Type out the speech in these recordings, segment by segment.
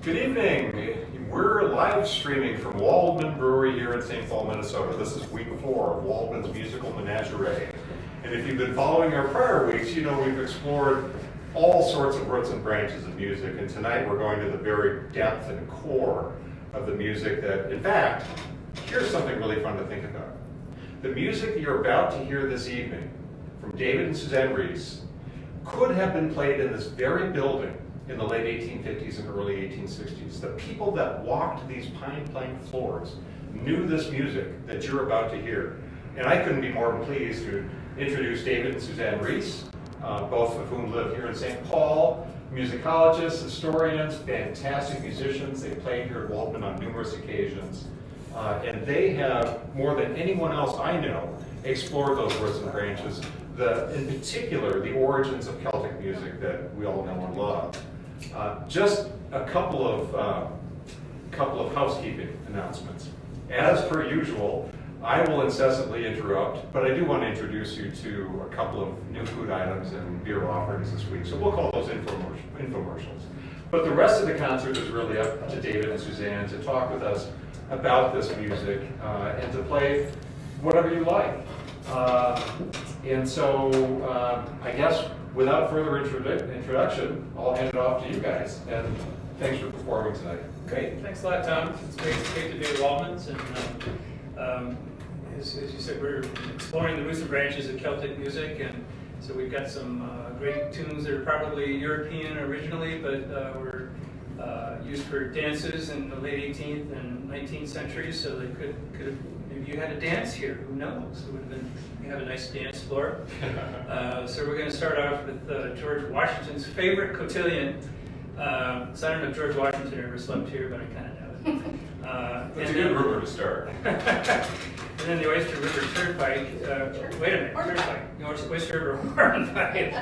Good evening. We're live streaming from Waldman Brewery here in St. Paul, Minnesota. This is week 4 of Waldman's Musical Menagerie. And if you've been following our prior weeks, you know we've explored all sorts of roots and branches of music. And tonight we're going to the very depth and core of the music that, in fact, here's something really fun to think about. The music you're about to hear this evening from David and Suzanne Reese could have been played in this very building in the late 1850s and early 1860s. The people that walked these pine plank floors knew this music that you're about to hear. And I couldn't be more pleased to introduce David and Suzanne Reese, both of whom live here in St. Paul, musicologists, historians, fantastic musicians. They played here at Waldman on numerous occasions. And they have, more than anyone else I know, explored those roots and branches, in particular, the origins of Celtic music that we all know and love. Just a couple of housekeeping announcements. As per usual, I will incessantly interrupt, but I do want to introduce you to a couple of new food items and beer offerings this week, so we'll call those infomercials. But the rest of the concert is really up to David and Suzanne to talk with us about this music and to play whatever you like. And so I guess without further introduction, I'll hand it off to you guys. And thanks for performing tonight. Great, thanks a lot, Tom. It's great to be at Waldman's. And as you said, we're exploring the roots and branches of Celtic music. And so we've got some great tunes that are probably European originally, but were used for dances in the late 18th and 19th centuries. So they could have, maybe you had a dance here, who knows? It would have been, we have a nice dance floor. So we're going to start off with George Washington's favorite cotillion. So I don't know if George Washington ever slept here, but I kind of know it. That's a good rumor to start. And then the Oyster River Turnpike. Wait a minute, Turnpike. The Oyster River Hornpipe.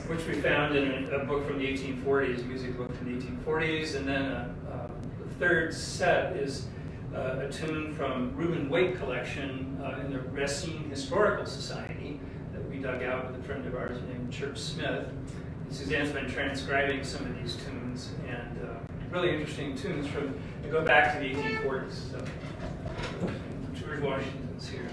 Which we found in a book from the 1840s, a music book from the 1840s. And then the third set is a tune from Reuben Waite collection in the Racine Historical Society that we dug out with a friend of ours named Chirp Smith. And Suzanne's been transcribing some of these tunes, and really interesting tunes that go back to the 1840s. So George Washington's here.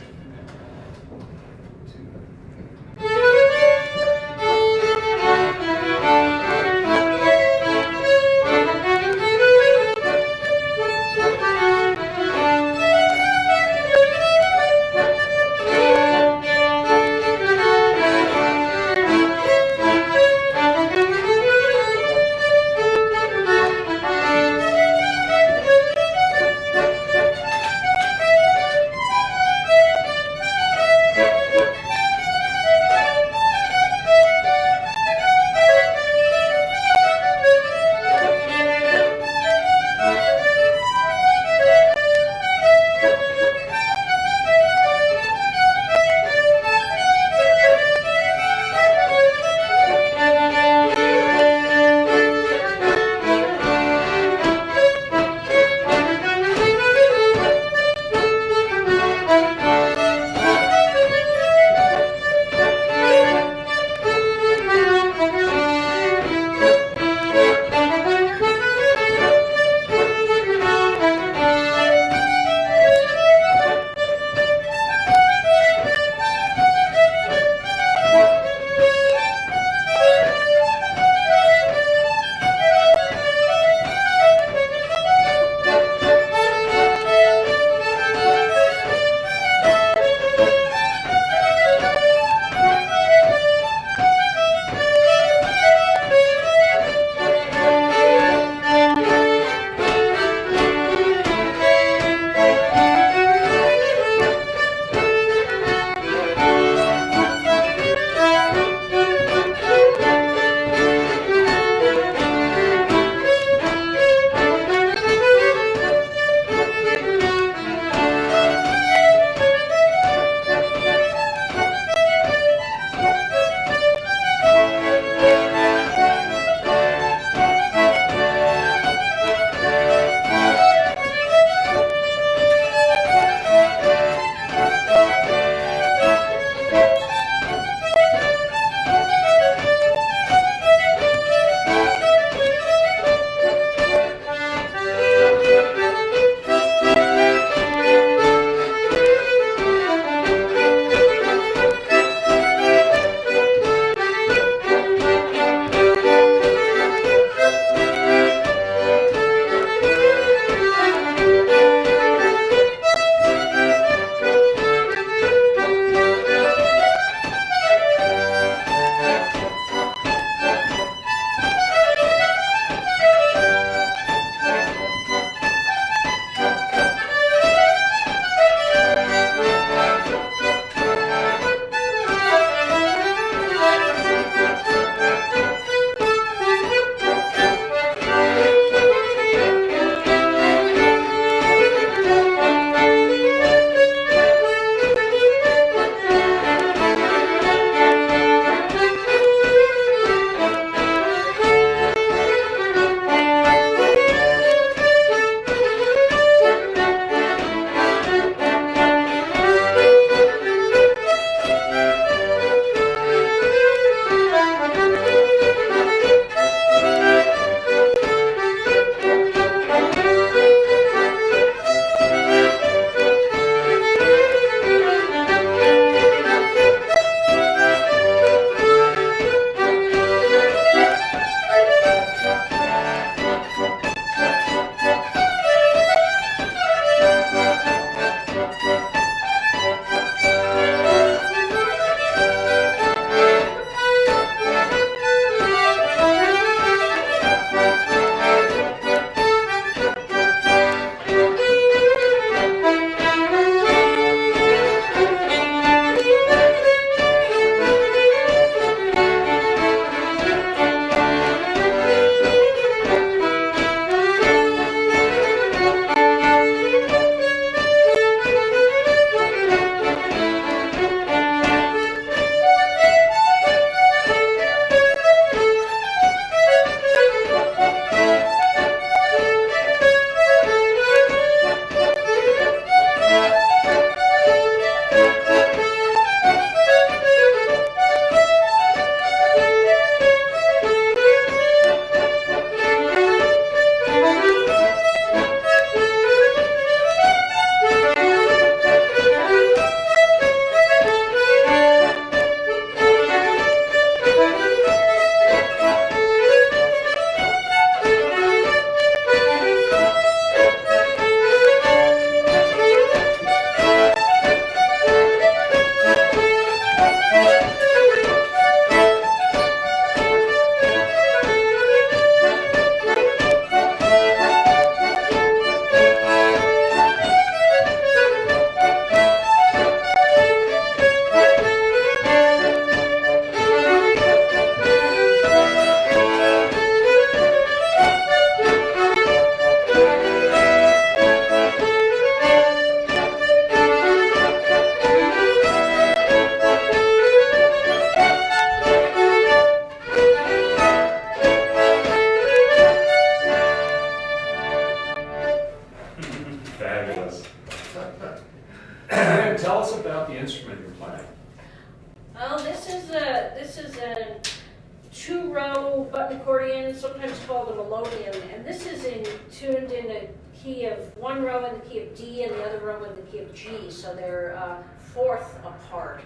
two button accordion, sometimes called a melodeon, and this is tuned in a key of one row in the key of D and the other row in the key of G, so they're fourth apart.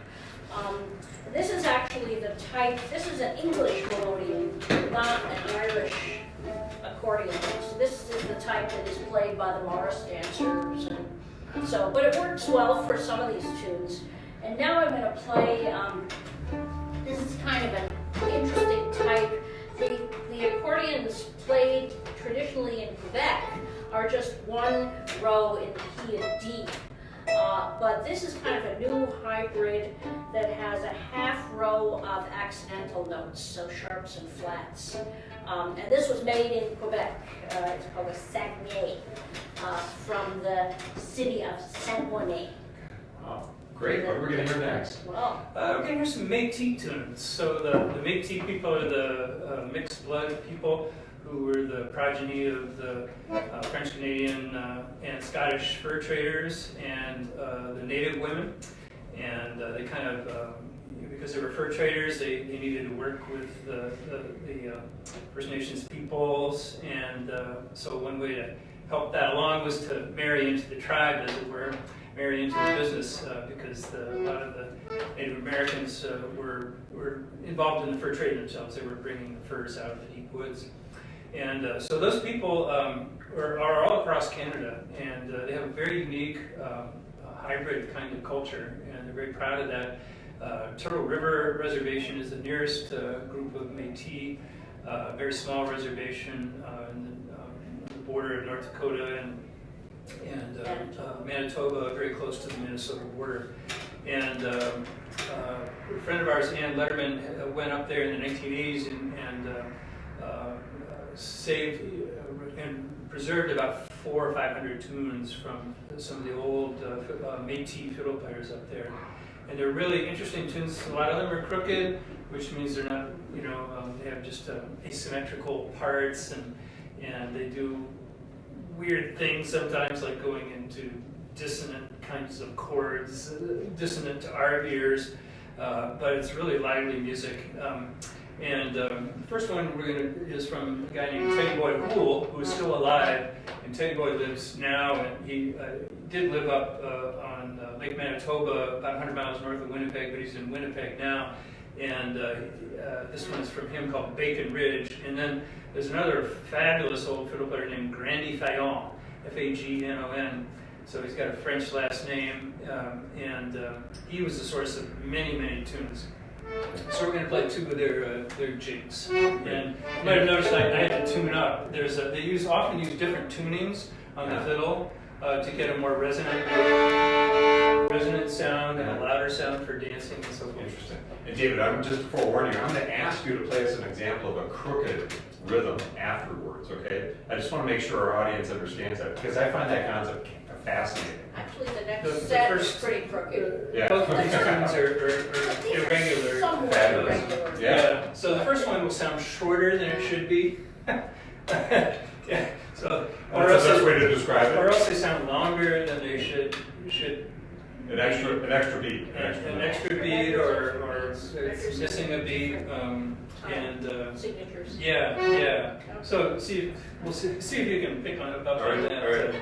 This is actually the type, this is an English melodeon, not an Irish accordion. So this is the type that is played by the Morris dancers. And so, but it works well for some of these tunes. And now I'm going to play, this is kind of an interesting type. The accordions played traditionally in Quebec are just one row in the key of D. But this is kind of a new hybrid that has a half row of accidental notes, so sharps and flats. And this was made in Quebec. It's called a Saguenay, from the city of Saguenay. Oh, great. What are we going to hear next? Well, We're going to hear some Métis tunes. So the Métis people are the mixed blood people who were the progeny of the French Canadian and Scottish fur traders and the native women. And they kind of, because they were fur traders, they needed to work with the First Nations peoples. And so one way to help that along was to marry into the tribe, as it were, marry into the business, because a lot of the Native Americans were involved in the fur trade themselves. They were bringing the furs out of the deep woods. And so those people are all across Canada, and they have a very unique hybrid kind of culture, and they're very proud of that. Turtle River Reservation is the nearest group of Métis, a very small reservation on the border of North Dakota and Manitoba, very close to the Minnesota border. And a friend of ours, Ann Letterman, went up there in the 1980s and saved and preserved about 400 or 500 tunes from some of the old Métis fiddle players up there. And they're really interesting tunes. A lot of them are crooked, which means they're not, they have just asymmetrical parts, and they do weird things sometimes, like going into dissonant kinds of chords, dissonant to our ears, but it's really lively music. The first one is from a guy named Teddy Boy Houle, who is still alive, and Teddy Boy lives now, and he did live up on Lake Manitoba, about 100 miles north of Winnipeg, but he's in Winnipeg now. And this one is from him called Bacon Ridge. And then there's another fabulous old fiddle player named Grandy Fayon, Fagnon. So he's got a French last name, and he was the source of many, many tunes. So we're going to play two of their jigs. And you might have noticed I had to tune up. They often use different tunings on the fiddle to get a more resonant sound and a louder sound for dancing and so forth. Interesting. And David, I'm just forewarning you, I'm going to ask you to play us an example of a crooked rhythm afterwards, okay? I just want to make sure our audience understands that, because I find that concept fascinating. actually, the next set is pretty crooked. Yeah. Both of these tunes are irregular. Somewhat Fabulous. irregular. Yeah. So the first one will sound shorter than it should be. Yeah. So, That's the best way to describe or it. else they sound longer than they should. An extra beat. An extra beat, or it's missing a beat, Signatures. yeah. So we'll see if you can pick on it up All right, on that. all right.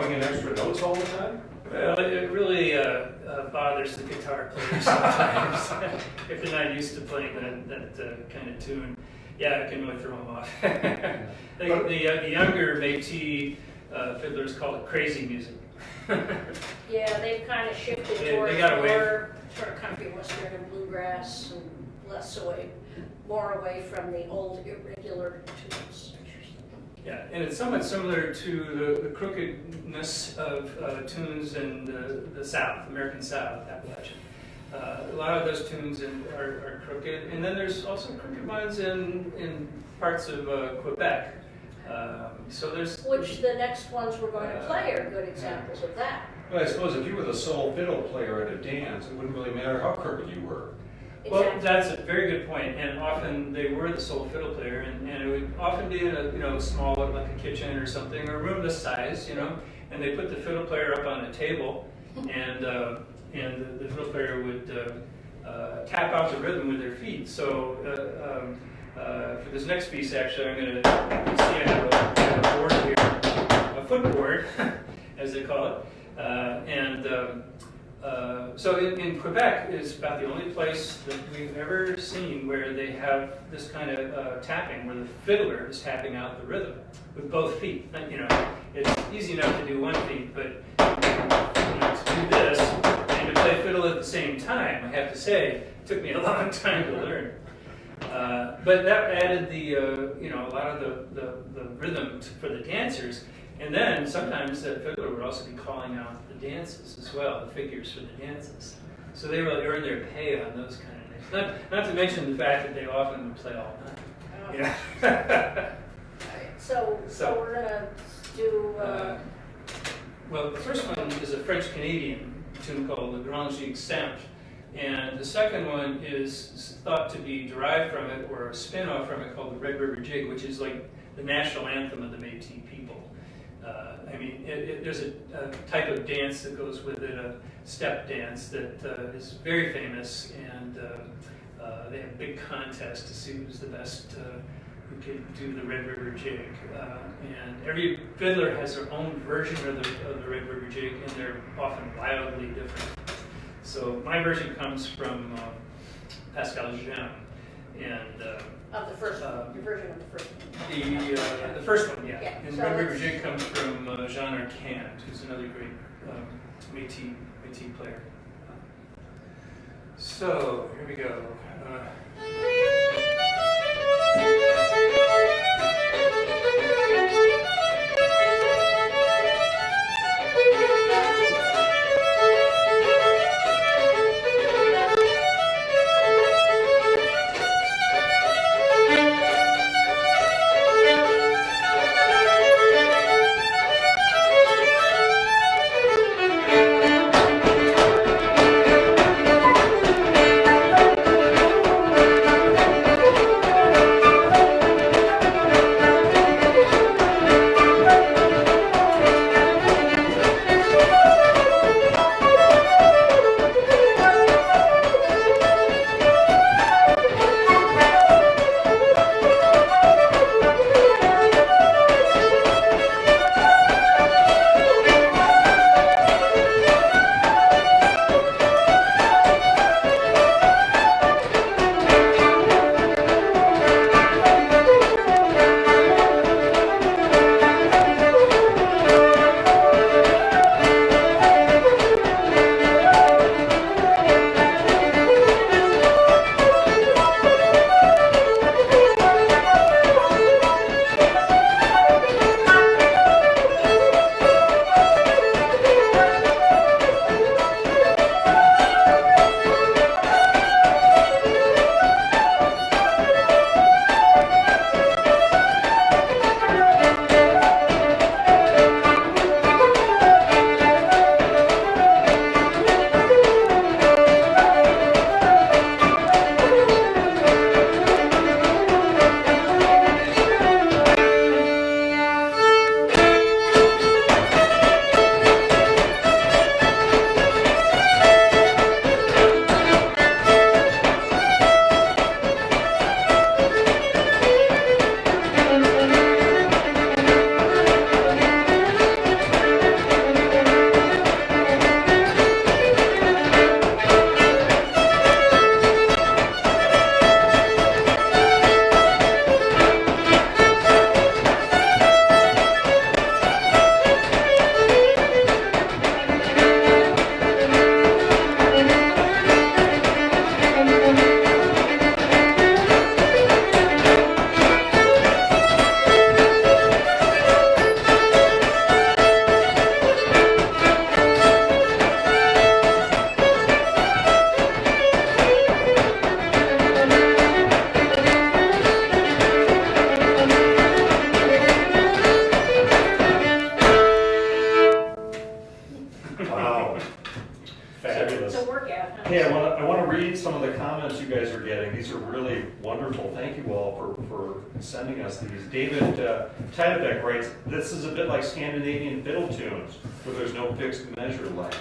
throwing in extra notes all the time? Well, it really bothers the guitar players sometimes if they're not used to playing that kind of tune. Yeah, it can really throw them off. The younger Métis fiddlers call it crazy music. Yeah, they've kind of shifted They toward got away. more toward country western and bluegrass and more away from the old irregular tunes. Yeah, and it's somewhat similar to the crookedness of tunes in the South, American South, Appalachian. A lot of those tunes are crooked, and then there's also crooked ones in parts of Quebec. So there's Which the next ones we're going to play are good examples of that. Well, I suppose if you were the sole fiddle player at a dance, it wouldn't really matter how crooked you were. Well, Exactly. that's a very good point, and often they were the sole fiddle player, and it would often be in a small, like a kitchen or something, or a room this size, and they put the fiddle player up on a table, and the fiddle player would tap out the rhythm with their feet. So for this next piece, actually, I'm going to see I have a board here, a footboard, as they call it, so in Quebec is about the only place that we've ever seen where they have this kind of tapping, where the fiddler is tapping out the rhythm with both feet. It's easy enough to do one feet, but to do this and to play fiddle at the same time, I have to say, it took me a long time to learn. But that added a lot of the rhythm for the dancers. And then sometimes the fiddler would also be calling out the dances as well, the figures for the dances. So they really earn their pay on those kind of things. Not to mention the fact that they often would play all night. Yeah. So we're going to do... Well, the first one is a French-Canadian tune called Le Grand Jig Simple. And the second one is thought to be derived from it, or a spin-off from it, called the Red River Jig, which is like the national anthem of the Métis people. There's a type of dance that goes with it, a step dance that is very famous, and they have big contests to see who's the best who can do the Red River Jig. And every fiddler has their own version of the Red River Jig, and they're often wildly different. So my version comes from Pascal Jean, and Of the first one, your version of the first one. the first one, yeah. Yeah, And so Red River let's- Jig comes from Jean Arcand, who's another great Métis player. So here we go. Hey, I want to read some of the comments you guys are getting. These are really wonderful. Thank you all for sending us these. David Tydebek writes, this is a bit like Scandinavian fiddle tunes, where there's no fixed measure length.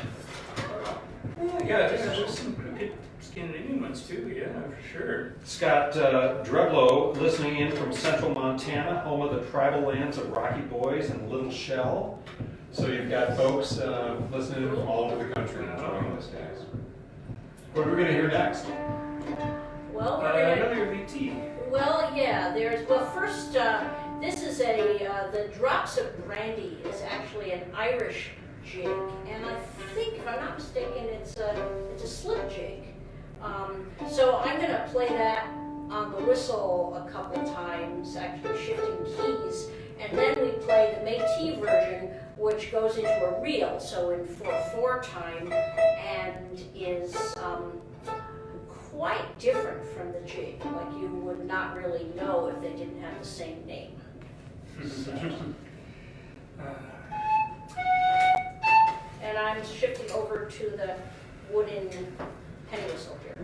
Yeah, there's some good Scandinavian ones too, yeah, for sure. Scott Dreblow, listening in from central Montana, home of the tribal lands of Rocky Boys and Little Shell. So you've got folks listening in from all over the country enjoying this, guys. What are we going to hear next? Well, we're gonna, Another VT. well, yeah, first, this is the Drops of Brandy is actually an Irish jig, and I think, if I'm not mistaken, it's a slip jig. So I'm gonna play that on the whistle a couple times, actually shifting keys, and then we play the Métis version, which goes into a reel, so in 4/4 time, and is quite different from the jig. Like, you would not really know if they didn't have the same name. So. And I'm shifting over to the wooden penny whistle here.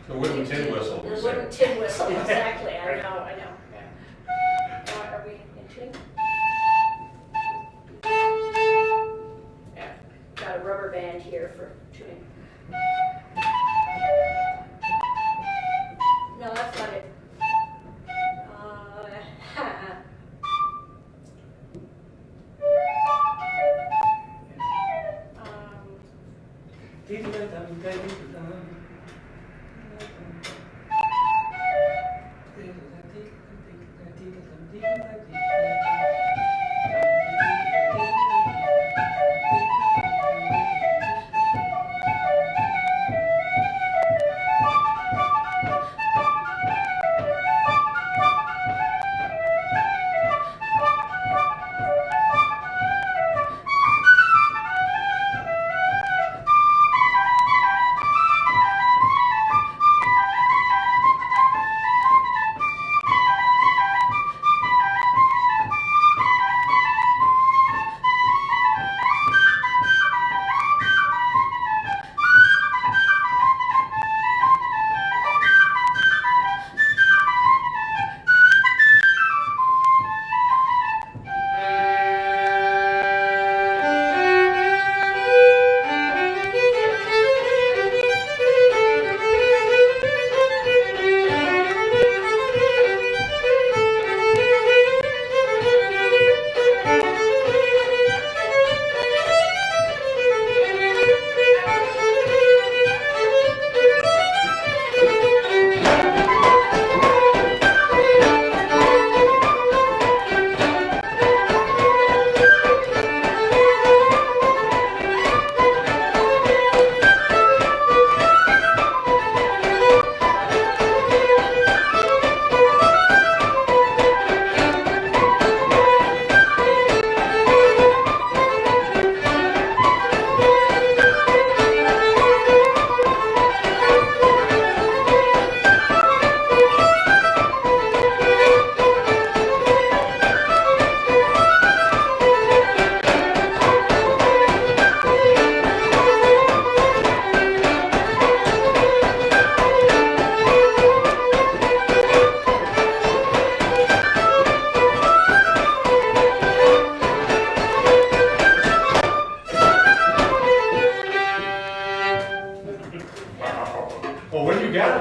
The wooden tin whistle. The wooden tin whistle, exactly. I know. Yeah. Are we in tune? Yeah. Got a rubber band here for tuning. No, that's not it.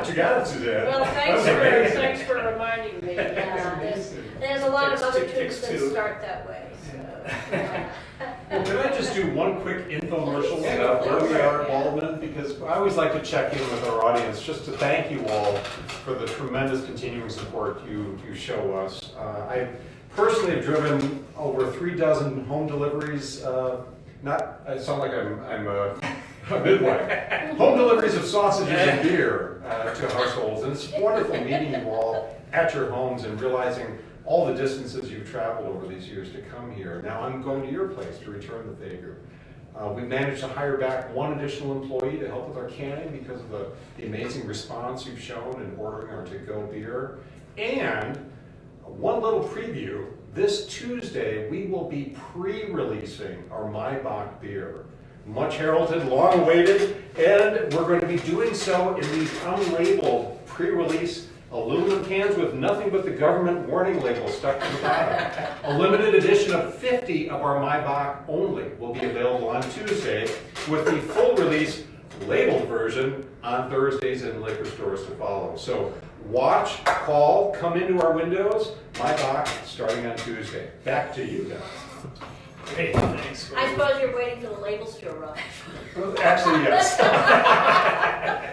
You got it, Suzanne. Well, thanks for reminding me. There's a lot of other tunes Takes that two. start that way, so. Well, can I just do one quick infomercial about where we are at Waldman? Because I always like to check in with our audience just to thank you all for the tremendous continuing support you show us. I personally have driven over 36 home deliveries. I sound like I'm a midwife. Home deliveries of sausages and beer to households. And it's wonderful meeting you all at your homes and realizing all the distances you've traveled over these years to come here. Now I'm going to your place to return the favor. We managed to hire back one additional employee to help with our canning because of the amazing response you've shown in ordering our to-go beer. And one little preview, this Tuesday we will be pre-releasing our Maibach beer. much heralded, long awaited, and we're going to be doing so in these unlabeled pre-release aluminum cans with nothing but the government warning label stuck to the bottom. A limited edition of 50 of our Maibach only will be available on Tuesday, with the full release labeled version on Thursdays in liquor stores to follow. So watch, call, come into our windows, Maibach starting on Tuesday. Back to you guys. Great, thanks. I suppose you're waiting for the labels to arrive. Actually, yes.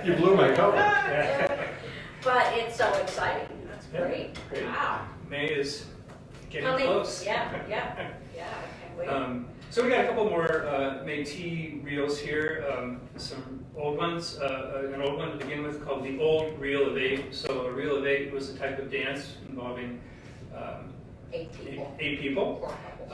You blew my cover. But it's so exciting. That's great. Great. Wow. May is getting Coming. close. Yeah, yeah, yeah. I can't wait. So we got a couple more Métis reels here, some old ones. An old one to begin with called the Old Reel of 8. So a reel of 8 was a type of dance involving 8 people. 8 people. 4 couples.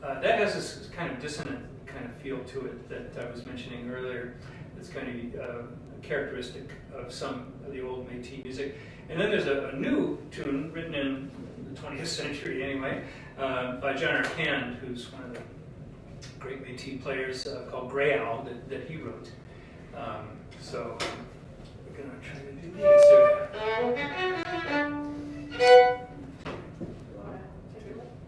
That has this kind of dissonant kind of feel to it that I was mentioning earlier. It's kind of characteristic of some of the old Métis music. And then there's a new tune written in the 20th century anyway, by John Arcand, who's one of the great Métis players, called Grey Owl that he wrote. So we're going to try to do these. You wanna take a look?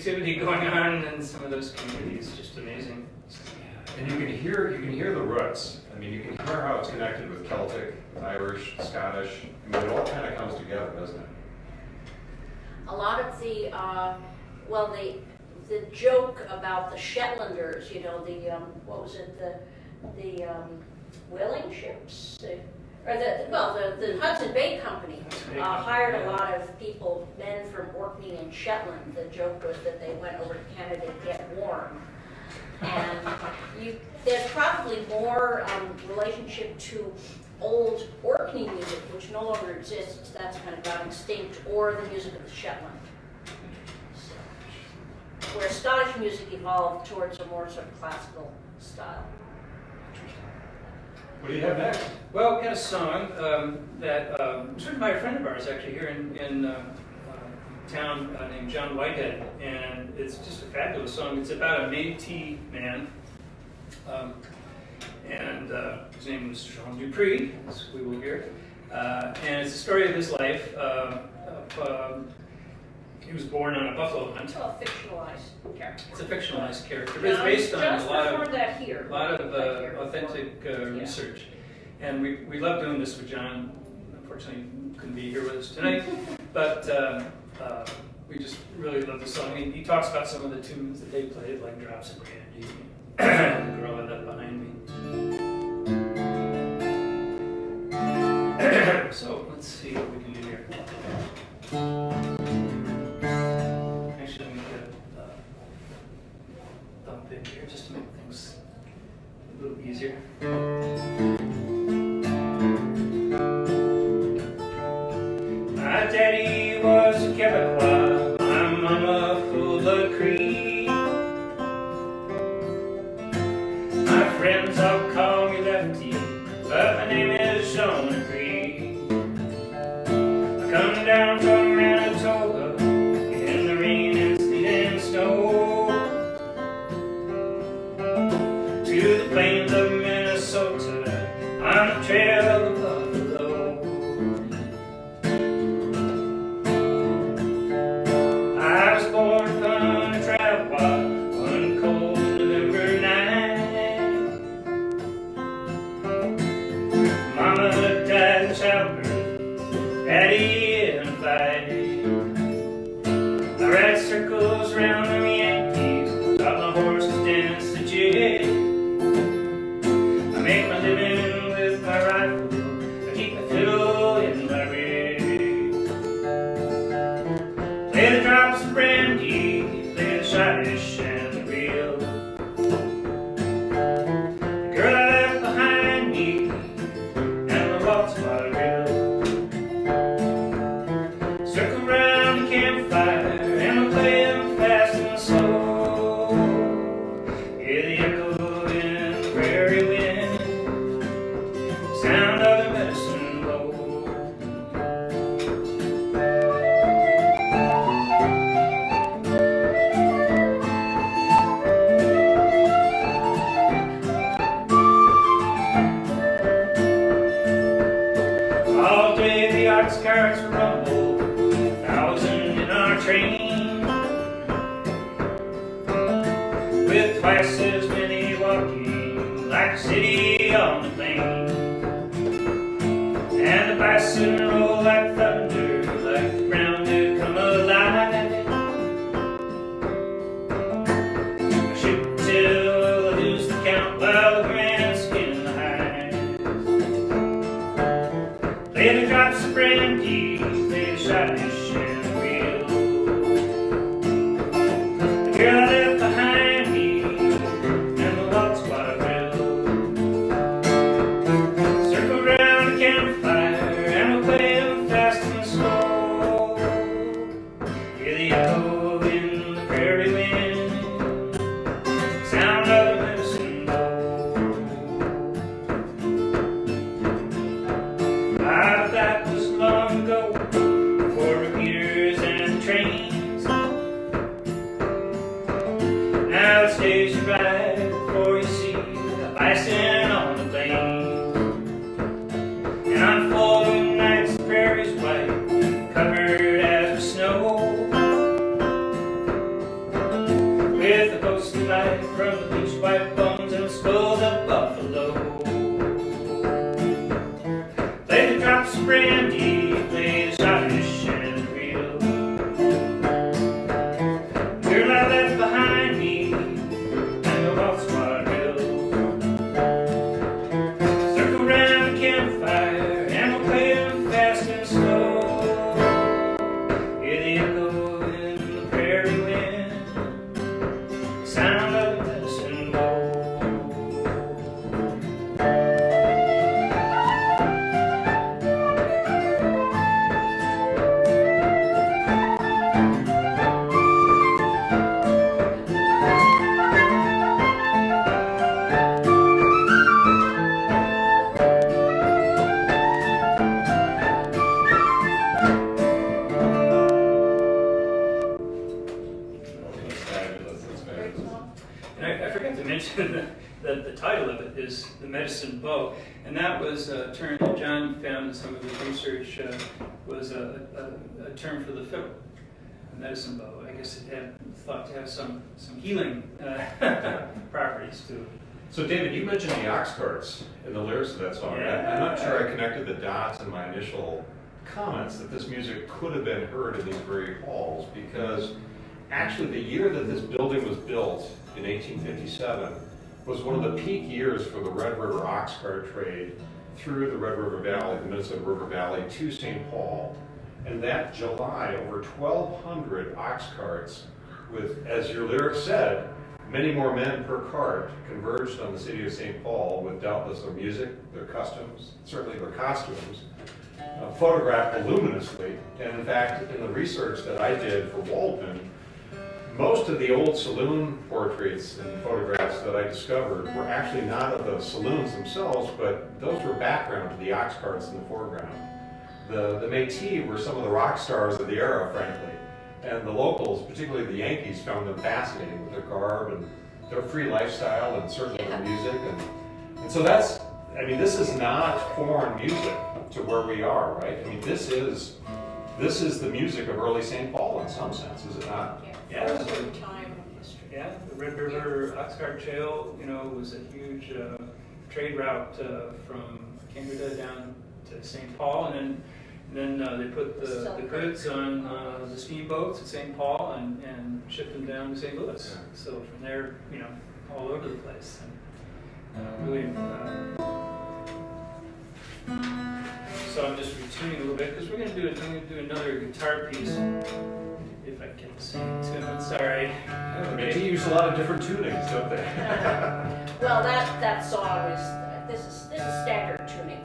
creativity going on in some of those communities, just amazing. And you can hear the roots. I mean, you can hear how it's connected with Celtic, Irish, Scottish. I mean, it all kind of comes together, doesn't it? A lot of the, the joke about the Shetlanders, you know, what was it, the whaling ships? The Hudson Bay Company hired a lot of people, men from Orkney and Shetland. The joke was that they went over to Canada to get warm. And there's probably more relationship to old Orkney music, which no longer exists. That's kind of gone extinct, or the music of the Shetland. where Scottish music evolved towards a more sort of classical style. What do you have next? Well, we had a song that was written by a friend of ours actually here in town named John Whitehead, and it's just a fabulous song. It's about a Métis man, and his name was Jean Dupree, as we will hear. And it's the story of his life. He was born on a buffalo hunt. It's all fictionalized character. It's a fictionalized character, but it's based on a lot of that here. authentic research. And we love doing this with John. Unfortunately, he couldn't be here with us tonight, but we just really love the song. He talks about some of the tunes that they played, like Drops of Brandy, The Girl I Left Behind Me. So let's see what we can do here. Actually, let me get a thumb in here just to make things a little easier. My daddy was a Quebecois, my mama full of Cree. My friends all call me Lefty, but my name is Jean Dupree. I come down from Manitoba in the rain and sleet and snow to the plains of Minnesota on the trail of buffalo. I was born upon a travel walk one cold November night. Mama died in childbirth, Daddy in a fight. I ride circles round them Yankees, taught my horses dance the jig. I make my living with my rifle, I keep my fiddle in my rig. Play the drops of brandy, play the Scottish and the reel. The girl I left behind me, and the waltz vaudeville. Circle round the campfire, and we'll play them fast and slow. Hear the echo in the prairie wind, sound of the medicine bowl. All day the ox carts rumble, 1,000 in our train, with twice as many walking like a city on the plain. And the bison roll like thunder, like the ground to come alive. I shoot till I lose the count while the grand skin hides. Play the drops of brandy, play the Scottish and the reel. The girl I left behind me, and the waltz vaudeville. Circle round the campfire, and we'll play them fast and slow. Hear the echo in the prairie wind, sound of the medicine bowl. Ah, but that was long ago, before repeaters and trains. Now it's days you ride before you see the bison on the plain. And on falling nights the prairie's white, covered as with snow, with the ghostly light from the bleached white bones and the skulls of buffalo. Play the drops of brandy, play the Scottish and the reel. Girl I left behind me, and the waltz vaudeville. Circle round the campfire, and we'll play them fast and slow. Hear the echo in the prairie wind, sound of the medicine bowl. And I forgot to mention that the title of it is The Medicine Bow, and that was a term that John found in some of his research was a term for the fiddle, the medicine bow. I guess it had thought to have some healing properties to it. So David, you mentioned the ox carts in the lyrics of that song. Yeah. I'm not sure I connected the dots in my initial comments that this music could have been heard in these very halls, because actually the year that this building was built in 1857 was one of the peak years for the Red River ox cart trade through the Red River Valley, the Minnesota River Valley, to St. Paul. And that July, over 1,200 ox carts with, as your lyrics said, many more men per cart converged on the city of St. Paul with doubtless their music, their customs, certainly their costumes, photographed voluminously. And in fact, in the research that I did for Waldman, most of the old saloon portraits and photographs that I discovered were actually not of the saloons themselves, but those were background to the ox carts in the foreground. The Métis were some of the rock stars of the era, frankly, and the locals, particularly the Yankees, found them fascinating with their garb and their free lifestyle and certainly their music. And so that's, I mean, this is not foreign music to where we are, right? I mean, this is the music of early St. Paul in some sense, is it not? Yeah. Frozen time in history. Yeah, the Red River Ox Cart Trail, was a huge trade route from Canada down to St. Paul, and then they put the goods on the steamboats at St. Paul and shipped them down to St. Louis. Yeah. So from there, all over the place. And, really. So I'm just retuning a little bit because I'm going to do another guitar piece. If I can sing it to it, sorry. They use a lot of different tunings, don't they? Well, that song this is standard tuning.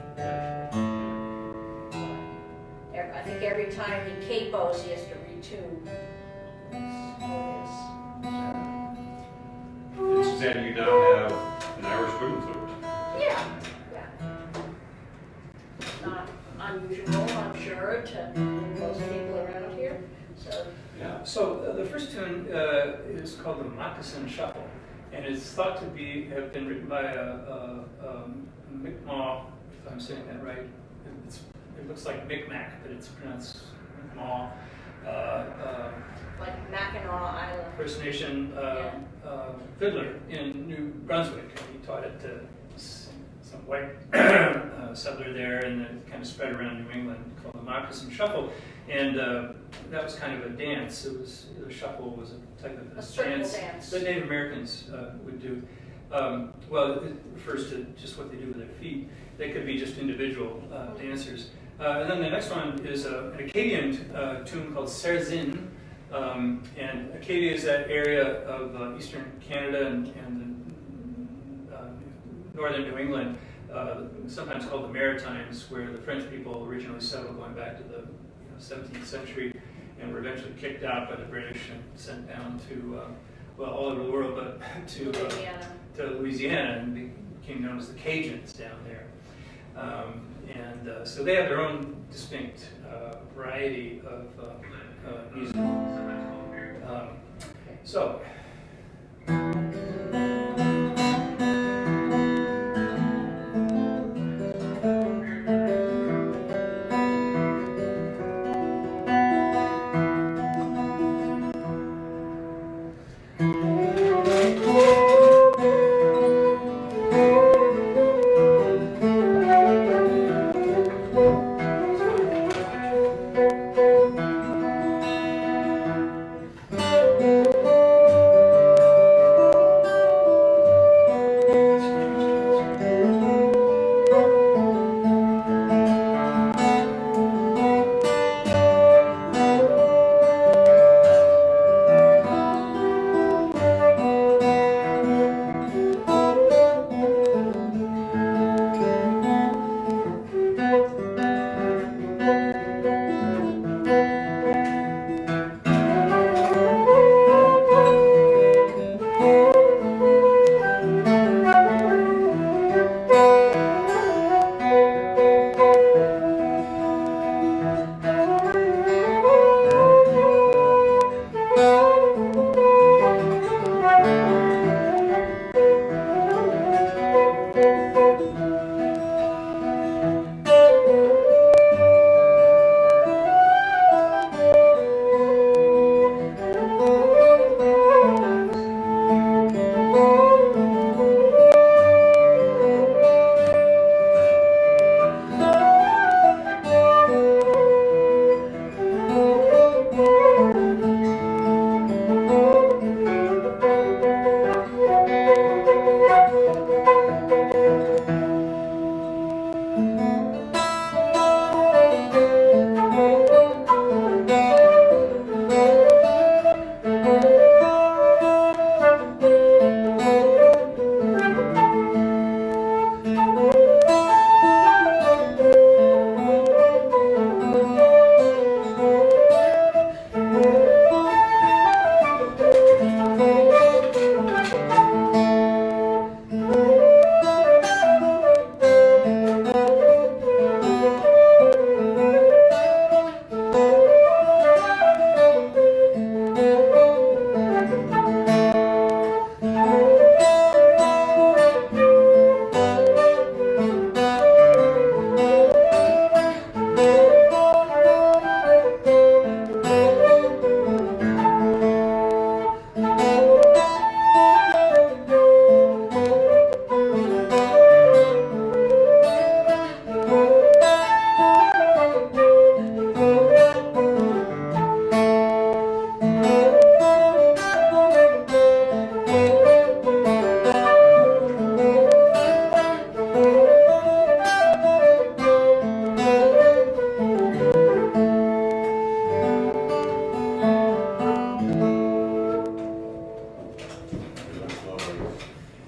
I think every time he capos, he has to retune. That's how it is. And Suzanne, you now have an Irish wooden flute. Yeah. Not unusual, I'm sure, to most people around here. So Yeah. So the first tune is called the Moccasin Shuffle, and it's thought to have been written by a Mi'kmaq, if I'm saying that right. It looks like Micmac, but it's pronounced Mi'kmaq. like Mackinac Island. First Nation fiddler in New Brunswick. He taught it to some white settler there, and then it kind of spread around New England, called the Moccasin Shuffle. And that was kind of a dance. The shuffle was a type of A dance. that Native Americans would do. Well, it refers to just what they do with their feet. They could be just individual dancers. And then the next one is an Acadian tune called Serzin. And Acadia is that area of eastern Canada and northern New England, sometimes called the Maritimes, where the French people originally settled going back to the 17th century and were eventually kicked out by the British and sent down to, all over the world, but to Louisiana, and became known as the Cajuns down there. So they have their own distinct variety of music. So.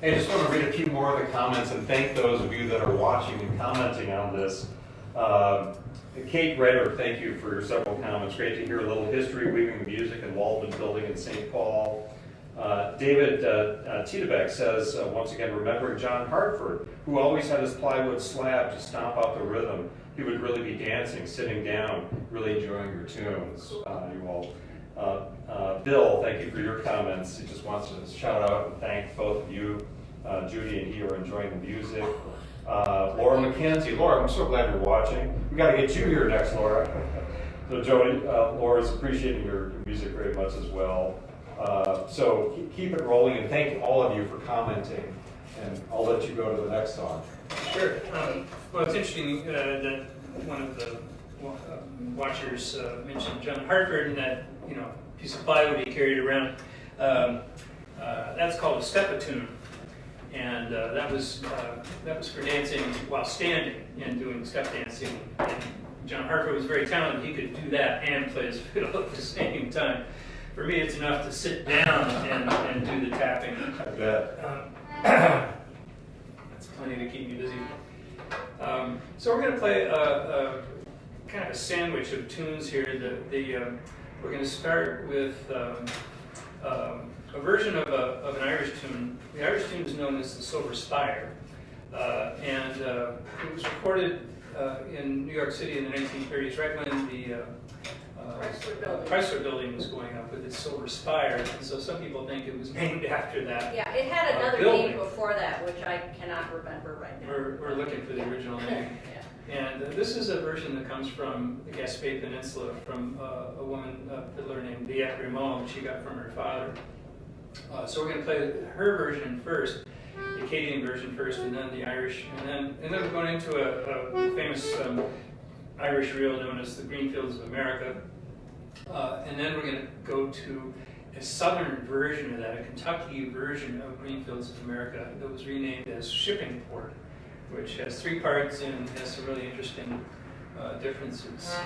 Hey, I just want to read a few more of the comments and thank those of you that are watching and commenting on this. Kate Redder, thank you for your several comments. Great to hear a little history weaving the music in Waldman Building in St. Paul. David Tiedebeck says, once again, remembering John Hartford, who always had his plywood slab to stomp out the rhythm. He would really be dancing, sitting down, really enjoying your tunes, you all. Bill, thank you for your comments. He just wants to shout out and thank both of you. Judy and he are enjoying the music. Laura McKenzie. Laura, I'm so glad you're watching. We got to get you here next, Laura. So Jody, Laura's appreciating your music very much as well. So keep it rolling, and thank all of you for commenting. And I'll let you go to the next song. Sure. Well, it's interesting that one of the watchers mentioned John Hartford and that piece of plywood he carried around. That's called a step-a-tune. And that was for dancing while standing and doing step dancing. And John Hartford was very talented. He could do that and play his fiddle at the same time. For me, it's enough to sit down and do the tapping. I bet. That's plenty to keep me busy. So we're going to play a kind of a sandwich of tunes here. We're going to start with a version of an Irish tune. The Irish tune is known as the Silver Spire, and it was recorded in New York City in the 1930s, right when the Chrysler Building was going up with its silver spire, and so some people think it was named after that. Yeah, it had another building. name before that, which I cannot remember right now. We're looking for the original name. Yeah. And this is a version that comes from the Gaspé Peninsula, from a woman, a fiddler named Liette Raymond, she got from her father. So we're going to play her version first, the Acadian version first, and then the Irish, and then we're going into a famous Irish reel known as the Greenfields of America. And then we're going to go to a southern version of that, a Kentucky version of Greenfields of America that was renamed as Shipping Port, which has three parts and has some really interesting differences.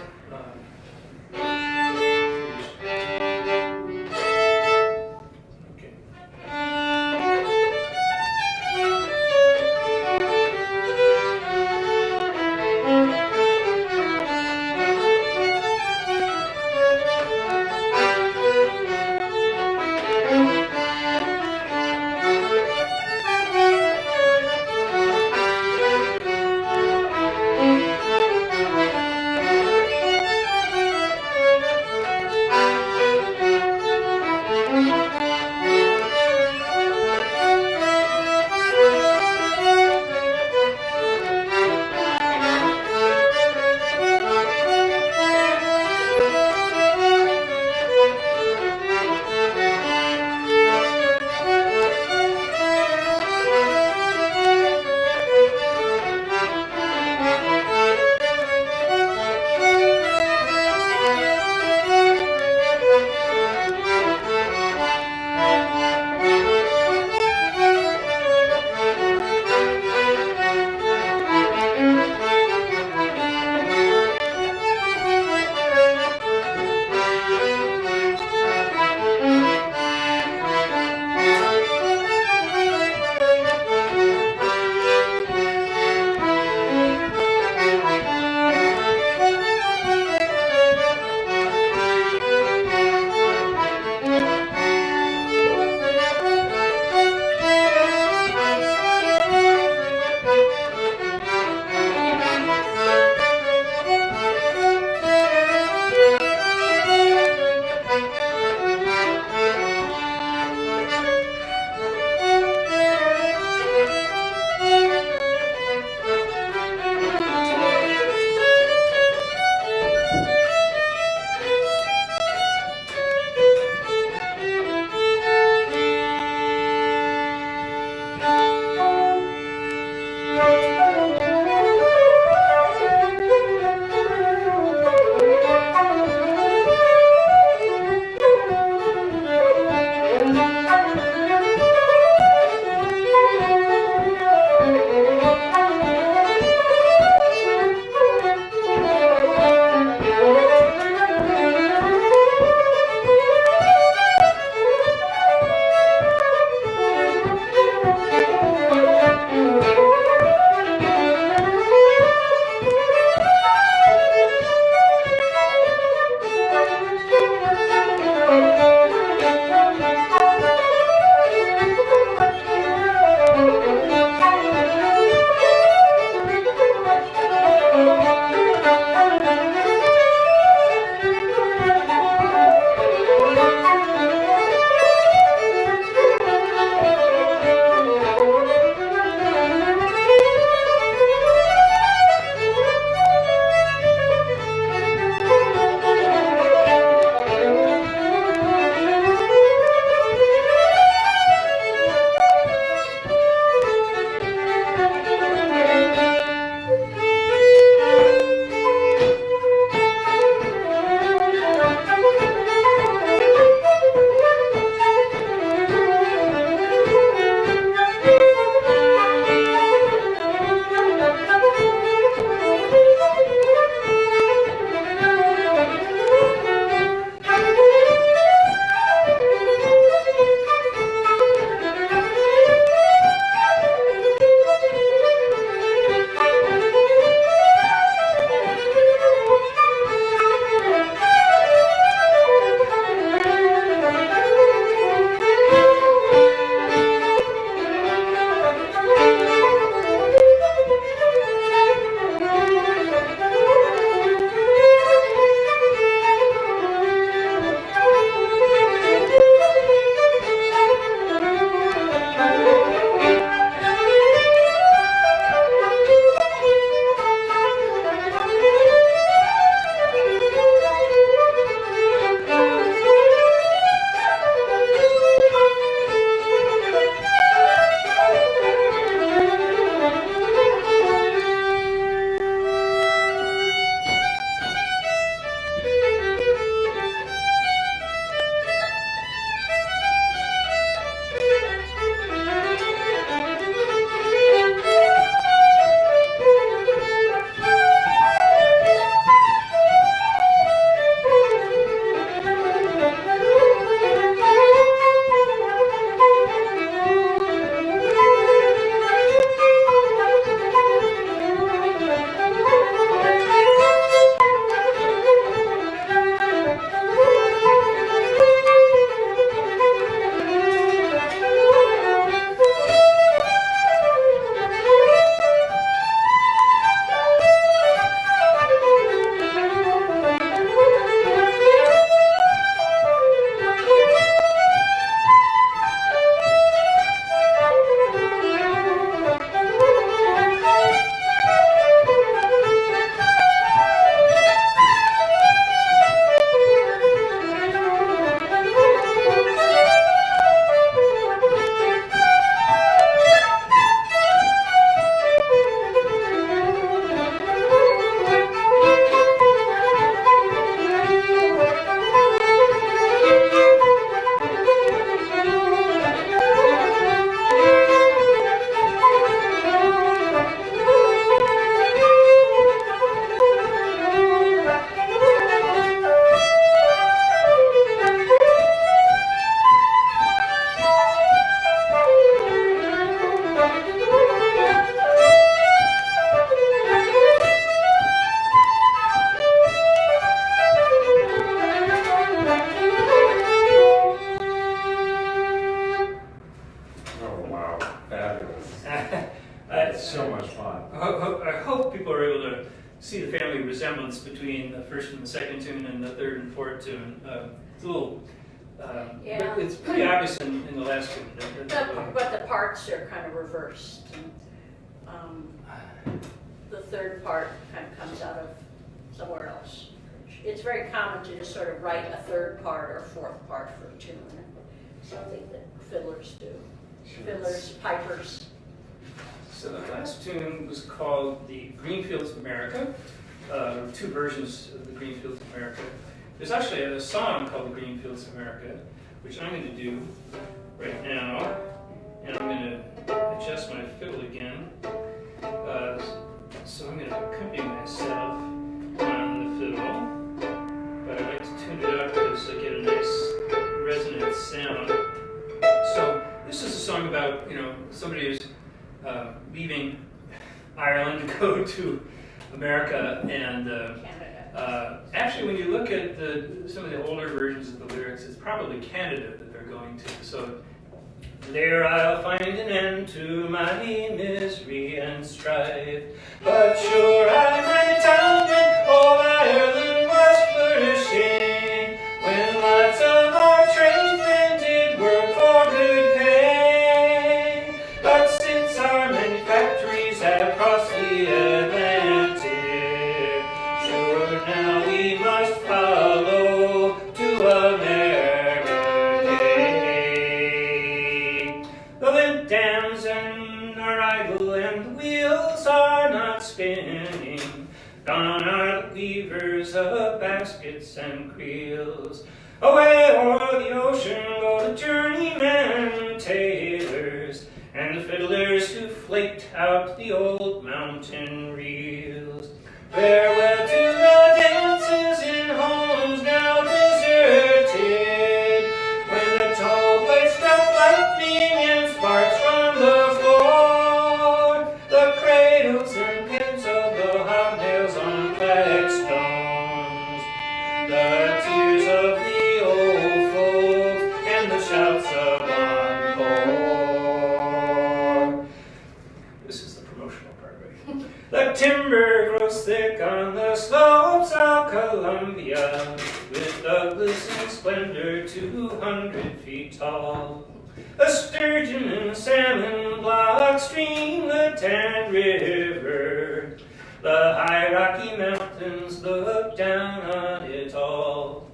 Oh, wow, fabulous. It's so much fun. I hope people are able to see the family resemblance between the first and the second tune and the third and fourth tune. It's a little, Yeah. it's pretty obvious in the last tune. But the parts are kind of reversed. The third part kind of comes out of somewhere else. It's very common to just sort of write a third part or fourth part for a tune. Something that fiddlers do. Fiddlers, pipers. So the last tune was called the Greenfields of America. Two versions of the Greenfields of America. There's actually a song called the Greenfields of America, which I'm going to do right now. And I'm going to adjust my fiddle again. So I'm going to accompany myself on the fiddle. But I like to tune it up because I get a nice resonant sound. So this is a song about, somebody who's leaving Ireland to go to America, and Canada. actually when you look at some of the older versions of the lyrics, it's probably Canada that they're going to. So, there I'll find an end to my misery and strife, but sure I might a time when all Ireland was flourishing, when lots of our tradesmen did work for good pay. But since our manufactories have crossed the Atlantic, sure now we must follow to America. The lint dams and are idle and the wheels are not spinning. Gone are the weavers of baskets and creels. Away o'er the ocean go the journeymen tailors, and the fiddlers who flaked out the old mountain reels. Farewell to the dances in homes now deserted, when the tollgate struck lightning and sparks from the floor. The cradles and pins of the hobnails on flagstones, the tears of the old folk, and the shouts of encore. This is the promotional part, right? The timber grows thick on the slopes of Columbia, with Douglas in splendor 200 feet tall. A sturgeon and salmon block streamlet and river. The high Rocky Mountains look down on it all.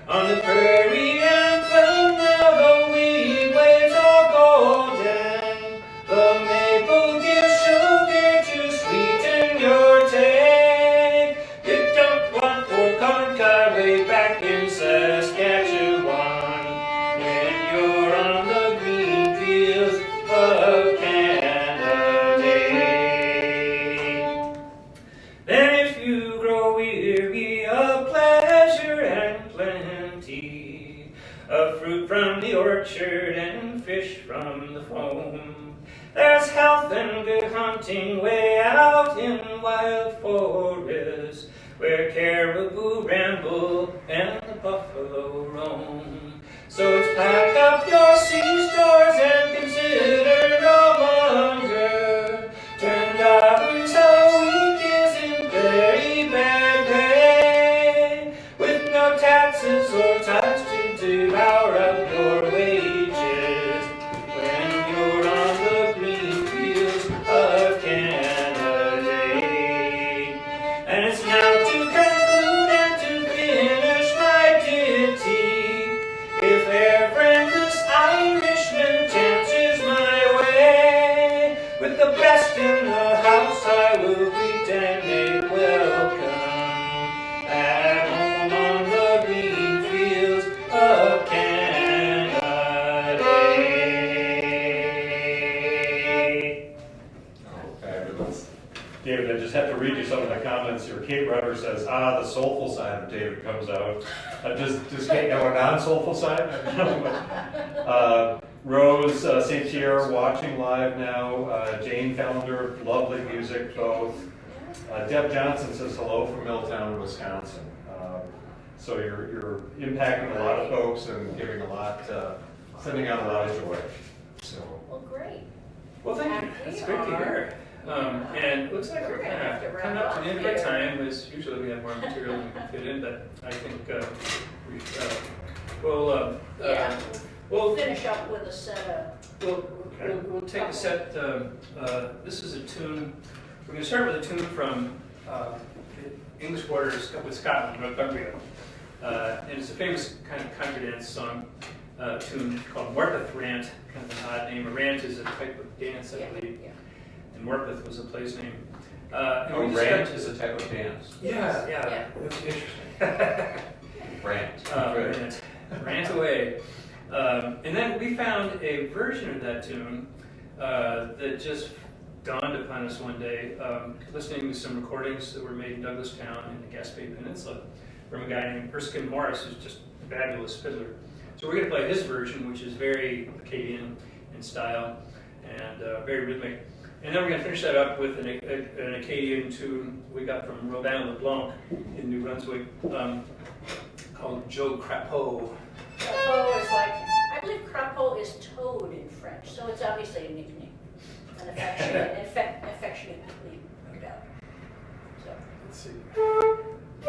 On the prairie and plain now the wheat waves are golden. The maple gives sugar to sweeten your take. You don't want for corn way back in Saskatchewan, when you're on the green fields of Canada. Then if you grow weary of pleasure and plenty, of fruit from the orchard and fish from the foam, there's health and good hunting way out in wild forests, where caribou ramble and the buffalo roam. So it's pack up your sea stores and consider no longer. Turn dollars a week is in very bad way, with no taxes or ties to devour up your wages, when you're on the green fields of Canada. And it's now to conclude and to finish my ditty. If e'er friendless Irishman chances my way, with the best in the house I will greet and make welcome, at home on the green fields of Canada. Oh, fabulous. David, I just have to read you some of the comments here. Kate Rudder says, the soulful side of David comes out. Just Kate, now a non-soulful side? Rose St. Pierre watching live now. Jane Founder, lovely music both. Deb Johnson says hello from Milltown, Wisconsin. So you're impacting a lot of folks and giving a lot, sending out a lot of joy. So Well, great. Well, thank you. That's great to hear. And it looks like we're We're gonna have to wrap coming up to the end of our up here. time. As usually we have more material than we can fit in, but I think we'll Yeah, we'll we'll finish up with a set of, we'll take a set. This is a tune. We're going to start with a tune from English Borders with Scotland, Northumbria, and it's a famous kind of country dance song. Tune called Morpeth Rant, kind of an odd name. A rant is a type of dance, I yeah, believe, yeah. and Morpeth was a place name. Oh, We just rant got- is a type of dance. Yeah, Yeah. yeah. That's interesting. Rant. Rant. Rant away. And then we found a version of that tune that just dawned upon us one day, listening to some recordings that were made in Douglastown in the Gaspé Peninsula from a guy named Erskine Morris, who's just a fabulous fiddler. So we're going to play his version, which is very Acadian in style and very rhythmic. And then we're going to finish that up with an Acadian tune we got from Robin LeBlanc in New Brunswick called Joe Crapeau. Crapeau is like, I believe crapeau is toad in French, so it's obviously a nickname, an affectionate nickname, no doubt. So. Let's see.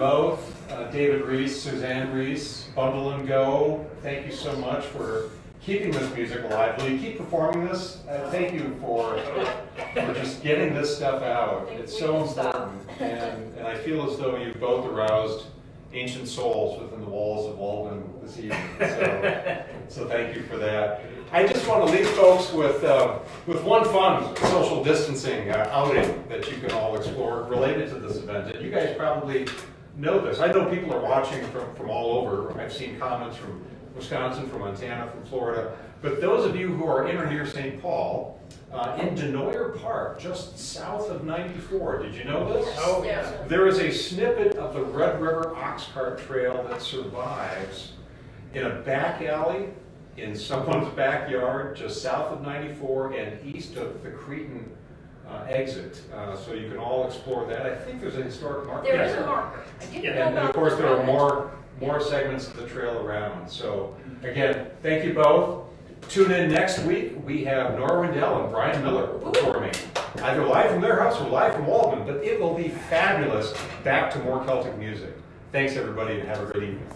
both. David Reese, Suzanne Reese, Bundle and Go, thank you so much for keeping this music alive. Will you keep performing this? Thank you for just getting this stuff out. It's so important. And I feel as though you've both aroused ancient souls within the walls of Walden this evening. So thank you for that. I just want to leave folks with one fun social distancing outing that you can all explore related to this event. And you guys probably know this. I know people are watching from all over. I've seen comments from Wisconsin, from Montana, from Florida. But those of you who are in or near St. Paul, in Denoyer Park, just south of 94, did you know this? Oh, Yes. There is a snippet of the Red River Ox Cart Trail that survives in a back alley in someone's backyard just south of 94 and east of the Cretan exit. So you can all explore that. I think there's a historic marker. There is a marker. I didn't know And about of course, the there are road. more segments of the trail around. So again, thank you both. Tune in next week. We have Nora Wendell and Brian Miller performing, either live from their house or live from Walden, but it will be fabulous. Back to more Celtic music. Thanks everybody and have a great evening.